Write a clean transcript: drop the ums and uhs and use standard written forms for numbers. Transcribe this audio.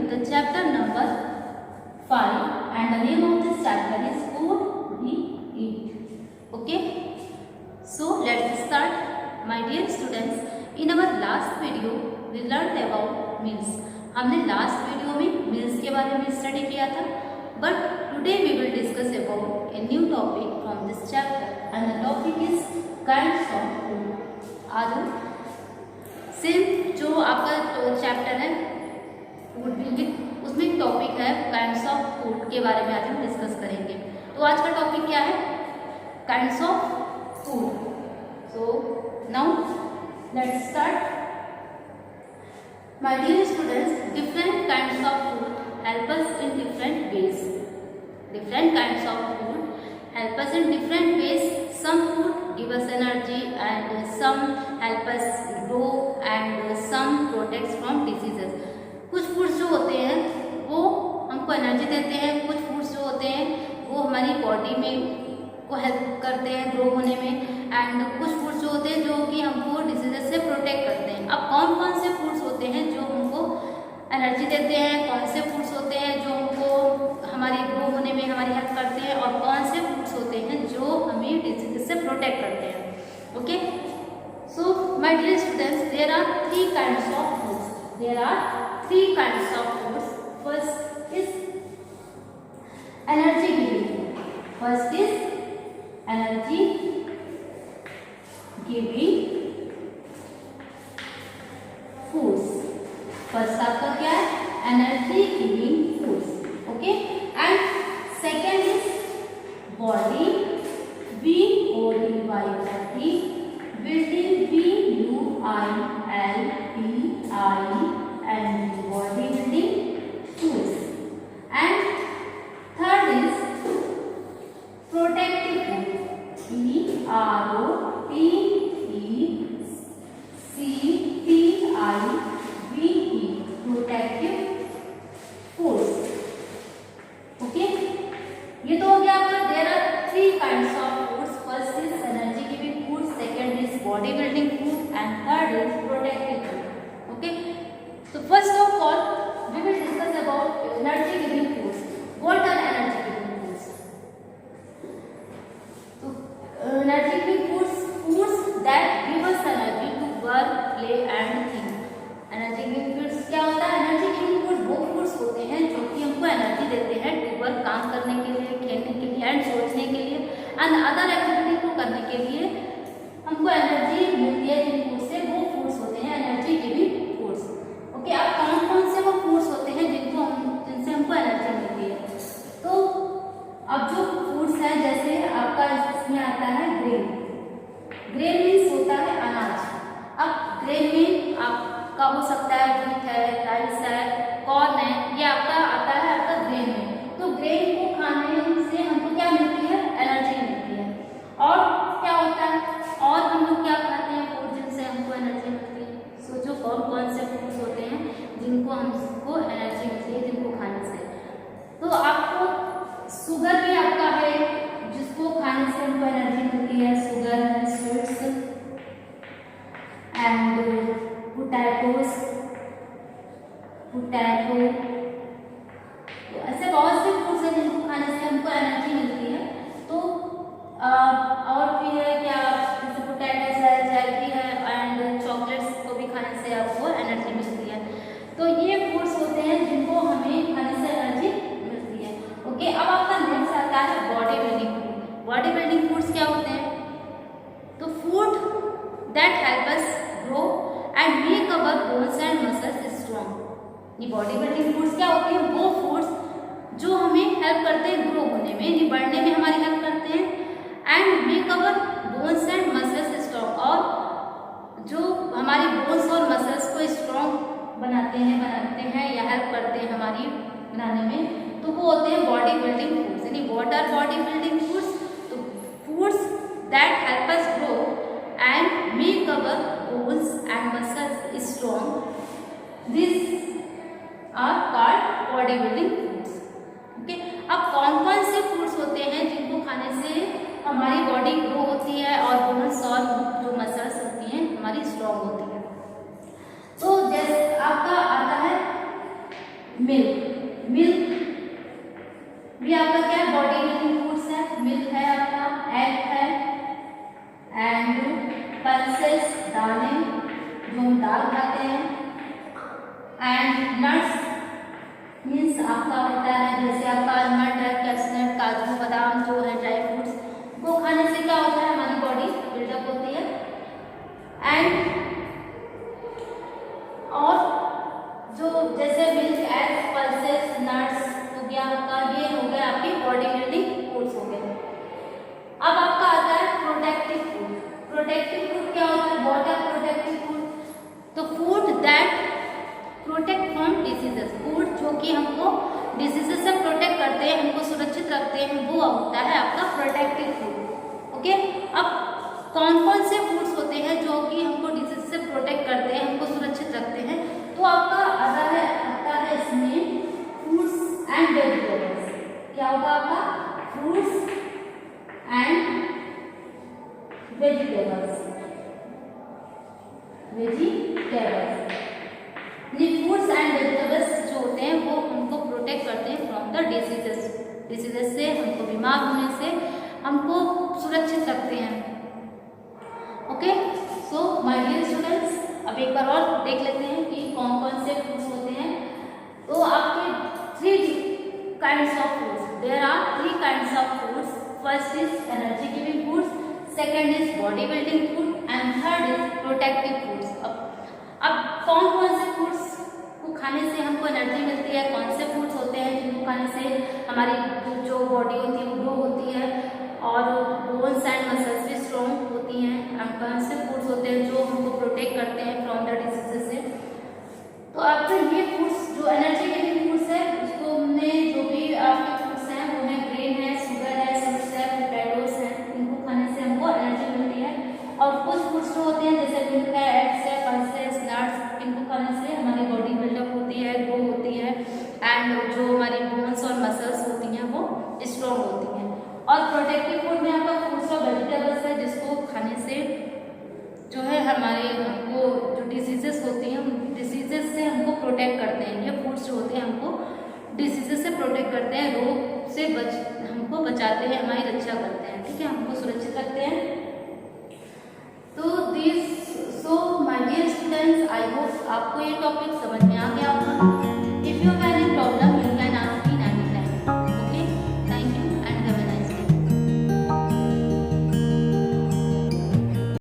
the chapter number 5 and the name of this chapter is food we eat. Okay, so let's start. My dear students, in our last video we learned about meals. हमने last video में meals के बारे में study किया था, but today we will discuss about a new topic from this chapter and the topic is kinds of food. आज सिर्फ जो आपका चैप्टर है फूड विल, उसमें एक टॉपिक है काइंड्स ऑफ फूड के बारे में आज हम डिस्कस करेंगे. तो आज का टॉपिक क्या है? Kinds of food. So now let's start. My dear students, different kinds of food help us in different ways. Different kinds of food help us in different ways. Some food give us energy and some help us grow and some protects from diseases. कुछ foods जो होते हैं वो हमको energy देते हैं, कुछ foods जो होते हैं वो हमारी बॉडी में को हेल्प करते हैं ग्रो होने में, एंड कुछ फूड्स जो होते हैं जो कि हमको डिजीजेस से प्रोटेक्ट करते हैं. अब कौन कौन से फूड्स होते हैं जो हमको एनर्जी देते हैं, कौन से फूड्स होते हैं जो हमको हमारी ग्रो होने में हमारी हेल्प करते हैं, और कौन से फूड्स होते हैं जो हमें डिजीजेस से प्रोटेक्ट करते हैं. Okay, so my dear students, there are three kinds of foods. There are three kinds of foods. First is energy giving. First is energy giving foods. First आपका क्या है? Energy giving foods. Okay, and second is body BODY body building BUILDING body building foods. And third is protective food PROTECTIVE protective foods. Okay, ये तो हो गया आपका. There are three kinds of foods. First is energy giving food, second is body building food and third is protective food. Okay, so first of all we will discuss about energy giving foods. What are energy giving foods? So energy giving foods that give us energy to work, play and think. Energy giving foods क्या होता है? Energy giving food वो foods होते हैं जो कि हमको energy देते हैं टू वर्क, काम करने के लिए, खेलने के लिए एंड सोचने के लिए एंड अदर एक्टिविटी को करने के लिए हमको एनर्जी मिलती है. जिन फूड से वो फूड्स होते हैं एनर्जी गिविंग फूड्स. ओके, अब कौन कौन से वो फूड्स होते हैं जिनसे हमको एनर्जी मिलती है? तो अब जो फूड्स हैं जैसे आपका इसमें आता है ग्रेन. ग्रेन मीन्स होता है अनाज. अब ग्रेन में आपका हो सकता है व्हीट है, राइस है, कॉर्न है, ये आपका आता है आपका ग्रेन में. तो ग्रेन को खाने से हमको क्या मिलती है? एनर्जी मिलती है. और क्या होता है, और हम लोग क्या खाते हैं फूड जिनसे हमको एनर्जी मिलती है? सोचो कौन कौन से फूड्स होते हैं जिनको हमको एनर्जी मिलती है जिनको खाने से? तो आपको शुगर भी आपका है जिसको खाने से हमको एनर्जी मिलती है. शुगर है, स्वीट्स एंड पोटैटो, तो ऐसे बहुत से फूड्स हैं जिनको खाने से हमको एनर्जी मिलती है. तो और भी है क्या, जैसे पोटैटोस है, जैगरी है एंड चॉकलेट्स को भी खाने से आपको एनर्जी मिलती है. तो ये फूड्स होते हैं जिनको हमें खाने से एनर्जी मिलती है. ओके, अब आपका नेक्स्ट आता है body building food. Body building foods क्या होते हैं? तो food that help us grow and make our bones and muscles strong. ये बॉडी बिल्डिंग फूड्स क्या होते हैं? वो फूड्स जो हमें हेल्प करते हैं ग्रो होने में, ये बढ़ने में हमारी हेल्प करते हैं and make our bones and muscles strong, और जो हमारी बोन्स और मसल्स को स्ट्रॉन्ग बनाते हैं या हेल्प करते हैं हमारी बनाने में. तो वो होते हैं बॉडी बिल्डिंग फूड्स. यानी what are body building foods? तो foods that help us grow and make our bones and muscles strong. These are called bodybuilding foods. Okay, अब कौन कौन से फूड्स होते हैं जिनको खाने से हमारी बॉडी ग्रो होती है और बोन्स और जो मसल्स होती हैं हमारी स्ट्रॉन्ग होती है? तो जैसे आपका आता है मिल्क. पल्सेस दाने जो हम दाल खाते हैं, एंड नट्स मीन्स आपका होता है जैसे आपका मटर, कैशनट, काजू, बादाम जो है ड्राई फ्रूट्स, वो खाने से क्या होता है हमारी बॉडी बिल्डअप होती है। एंड और जो जैसे मिल्क, एग्स, पल्सेस, नट्स हो गया आपका, ये हो गया आपकी बॉडी बिल्डिंग फूड्स हो गए। अब आपका आता है प्रोटेक्टिव फूड। प्रोटेक्टिव फूड क्या होता है? What are protective food? तो food that protect from diseases, food जो कि हमको डिसीजेस से प्रोटेक्ट करते हैं, हमको सुरक्षित रखते हैं, वो होता है आपका प्रोटेक्टिव फूड। ओके, अब कौन कौन से फूड्स होते हैं जो कि हमको डिसीज से प्रोटेक्ट करते हैं, हमको सुरक्षित रखते हैं? तो आपका आता है इसमें फ्रूट्स एंड वेजिटेबल्स। क्या होगा आपका? Fruits and vegetables. Fruits and vegetables जो होते हैं वो हमको प्रोटेक्ट करते हैं फ्रॉम द डिसीजेस से, हमको बीमार होने से हमको सुरक्षित रखते हैं। Okay, so my dear students, अब एक बार और देख लेते हैं कि कौन कौन से फ्रूट्स होते हैं। तो आपके 3 kinds of fruits, there are 3 kinds of fruits. First is energy giving foods, second is body building food and third is protective foods. अब कौन कौन से फूड्स को खाने से हमको एनर्जी मिलती है, कौन से फूड्स होते हैं जिनको खाने से हमारी जो बॉडी होती है वो ग्रो होती है और बोन्स एंड मसल्स भी स्ट्रॉन्ग होती हैं, एंड कौन से फूड्स होते हैं जो हमको प्रोटेक्ट करते हैं फ्रॉम द डिसीजेस से। तो आपको ये फूड्स जो एनर्जी गिविंग फूड्स है, उसको हमने जो भी आपके फूड्स हैं वो है ग्रेन है, शुगर है, सीड्स है, पोटैटोस है, इनको खाने से हमको एनर्जी मिलती है। और कुछ फूड्स जो होते हैं जैसे मिल्क है, एग्स है, पल्सेस, नट्स, इनको खाने से हमारी बॉडी बिल्डअप होती है, ग्रो होती है, एंड जो हमारी बोन्स और मसल्स होती हैं वो स्ट्रॉन्ग होती हैं। और प्रोटेक्टिव फूड में आपका फ्रूट्स और वेजिटेबल्स है जिसको खाने से जो है हमारे हमको जो डिसीजेस होती हैं उन डिसीजेस से हमको प्रोटेक्ट करते हैं। ये फूड्स जो होते हैं हमको डिसीजेस से प्रोटेक्ट करते हैं, रोग से हमको बचाते हैं, हमारी रक्षा करते हैं, ठीक है, हमको सुरक्षित रखते हैं। तो my dear students, I hope आपको ये टॉपिक समझ में आ गया होगा। If you have any problem